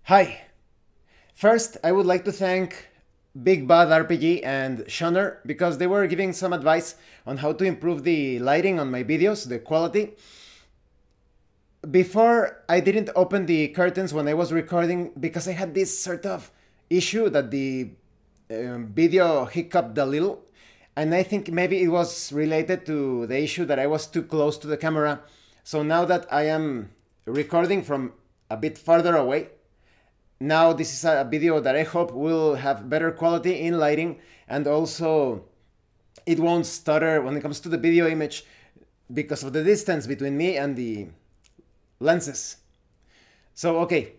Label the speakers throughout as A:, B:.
A: Hi! First, I would like to thank Big Bad RPG and Shoner because they were giving some advice on how to improve the lighting on my videos, the quality. Before, I didn't open the curtains when I was recording because I had this sort of issue that the video hiccuped a little. And I think maybe it was related to the issue that I was too close to the camera. So now that I am recording from a bit farther away, now this is a video that I hope will have better quality in lighting, and also it won't stutter when it comes to the video image because of the distance between me and the lenses. So okay,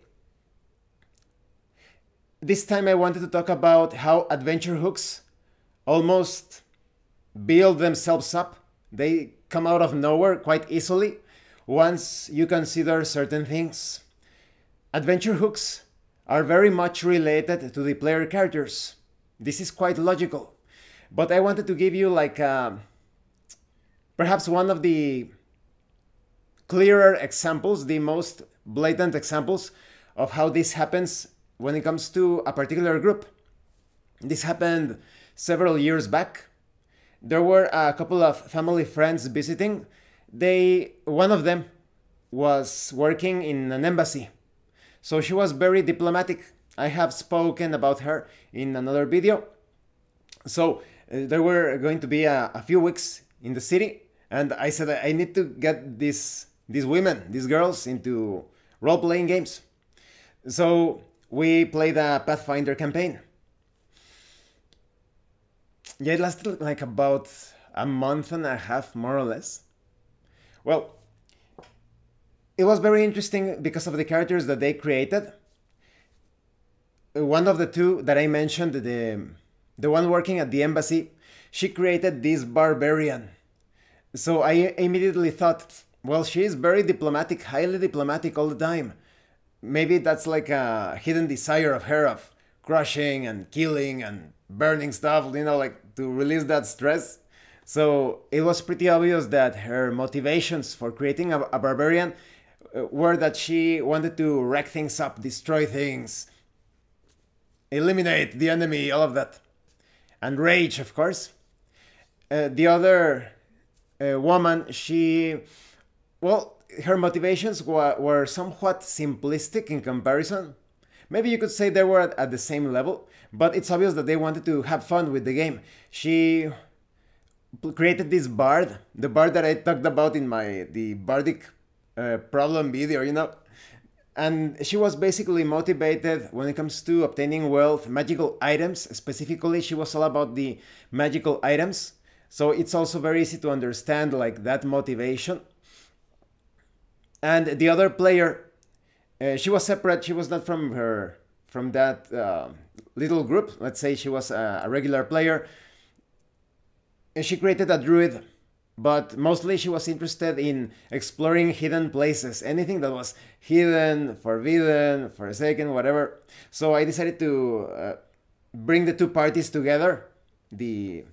A: this time I wanted to talk about how adventure hooks almost build themselves up. They come out of nowhere quite easily once you consider certain things. Adventure hooks are very much related to the player characters. This is quite logical. But I wanted to give you like perhaps one of the clearer examples, the most blatant examples of how this happens when it comes to a particular group. This happened several years back. There were a couple of family friends visiting. One of them was working in an embassy. So she was very diplomatic. I have spoken about her in another video. So there were going to be a few weeks in the city, and I said I need to get these women, these girls, into role-playing games. So we played a Pathfinder campaign. Yeah, it lasted like about a month and a half, more or less. Well, it was very interesting because of the characters that they created. One of the two that I mentioned, the one working at the embassy, she created this barbarian. So I immediately thought, well, she is very diplomatic, highly diplomatic all the time. Maybe that's like a hidden desire of her of crushing and killing and burning stuff, like to release that stress. So it was pretty obvious that her motivations for creating a barbarian were that she wanted to wreck things up, destroy things, eliminate the enemy, all of that. And rage, of course. The other woman, well, her motivations were somewhat simplistic in comparison. Maybe you could say they were at the same level, but it's obvious that they wanted to have fun with the game. She created this bard, the bard that I talked about in the bardic problem video, and she was basically motivated when it comes to obtaining wealth, magical items. Specifically, she was all about the magical items. So it's also very easy to understand like that motivation. And the other player, she was separate. She was not from that little group. Let's say she was a regular player. And she created a druid, but mostly she was interested in exploring hidden places, anything that was hidden, forbidden, forsaken, whatever. So I decided to bring the two parties together, these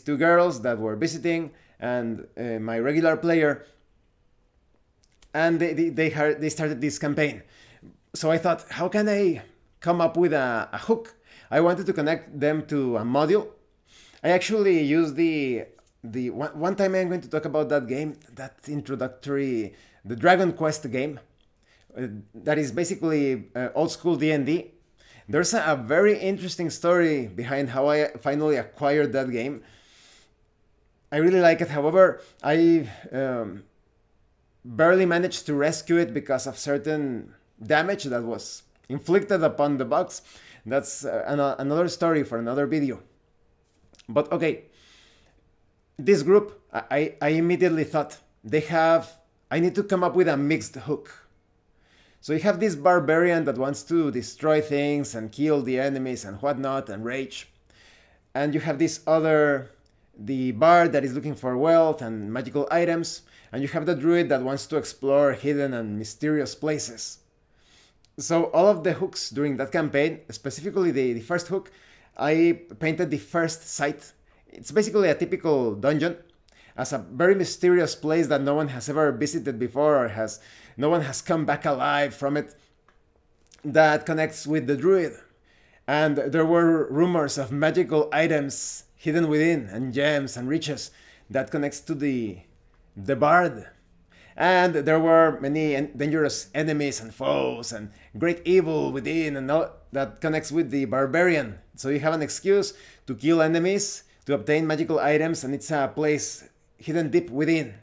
A: two girls that were visiting and my regular player, and they started this campaign. So I thought, how can I come up with a hook? I wanted to connect them to a module. I actually used the one time I'm going to talk about that game, that introductory, the Dragon Quest game, that is basically old school D&D. There's a very interesting story behind how I finally acquired that game. I really like it. However, I barely managed to rescue it because of certain damage that was inflicted upon the box. That's another story for another video. But okay, this group, I immediately thought, I need to come up with a mixed hook. So you have this barbarian that wants to destroy things and kill the enemies and whatnot and rage. And you have this other, the bard that is looking for wealth and magical items. And you have the druid that wants to explore hidden and mysterious places. So all of the hooks during that campaign, specifically the first hook, I painted the first site. It's basically a typical dungeon as a very mysterious place that no one has ever visited before, or no one has come back alive from it. that connects with the druid. And there were rumors of magical items hidden within, and gems and riches that connects to the bard. And there were many dangerous enemies and foes and great evil within, and all that connects with the barbarian. So you have an excuse to kill enemies, to obtain magical items, and it's a place hidden deep within.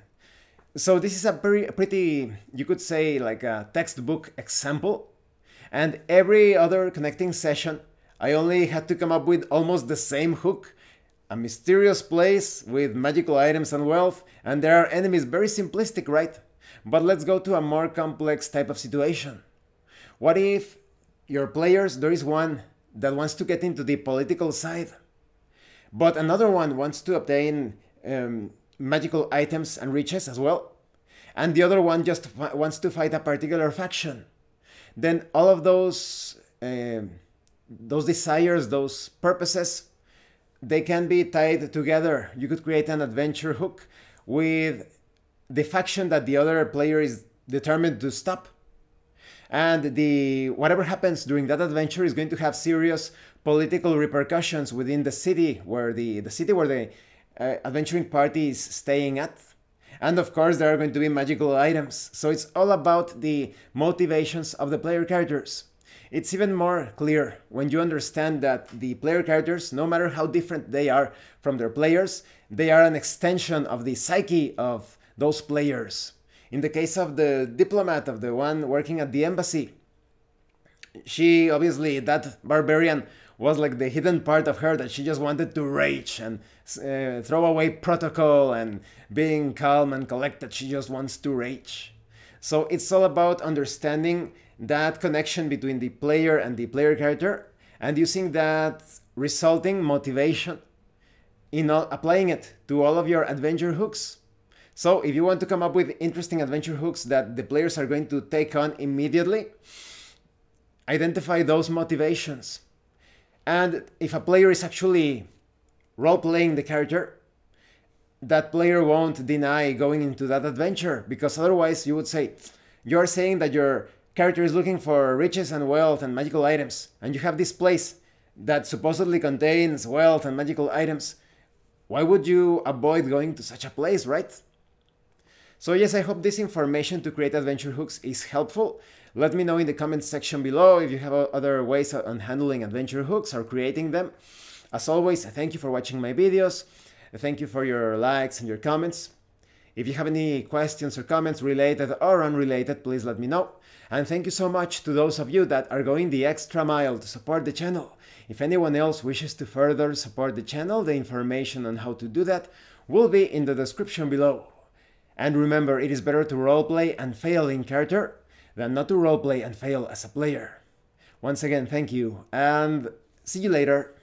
A: So this is a pretty, you could say, like a textbook example. And every other connecting session, I only had to come up with almost the same hook. A mysterious place with magical items and wealth, and there are enemies. Very simplistic, right? But let's go to a more complex type of situation. What if your players, there is one that wants to get into the political side, but another one wants to obtain magical items and riches as well, and the other one just wants to fight a particular faction? Then all of those desires, those purposes, they can be tied together. You could create an adventure hook with the faction that the other player is determined to stop. And whatever happens during that adventure is going to have serious political repercussions within the city where the adventuring party is staying at. And of course, there are going to be magical items. So it's all about the motivations of the player characters. It's even more clear when you understand that the player characters, no matter how different they are from their players, they are an extension of the psyche of those players. In the case of the diplomat, of the one working at the embassy, she obviously, that barbarian was like the hidden part of her that she just wanted to rage and throw away protocol and being calm and collected. She just wants to rage. So it's all about understanding that connection between the player and the player character and using that resulting motivation in applying it to all of your adventure hooks. So if you want to come up with interesting adventure hooks that the players are going to take on immediately, identify those motivations. And if a player is actually role-playing the character, that player won't deny going into that adventure, because otherwise you would say, you're saying that your character is looking for riches and wealth and magical items, and you have this place that supposedly contains wealth and magical items. Why would you avoid going to such a place, right? So yes, I hope this information to create adventure hooks is helpful. Let me know in the comments section below if you have other ways on handling adventure hooks or creating them. As always, thank you for watching my videos. Thank you for your likes and your comments. If you have any questions or comments related or unrelated, please let me know. And thank you so much to those of you that are going the extra mile to support the channel. If anyone else wishes to further support the channel, the information on how to do that will be in the description below. And remember, it is better to roleplay and fail in character than not to roleplay and fail as a player. Once again, thank you, and see you later.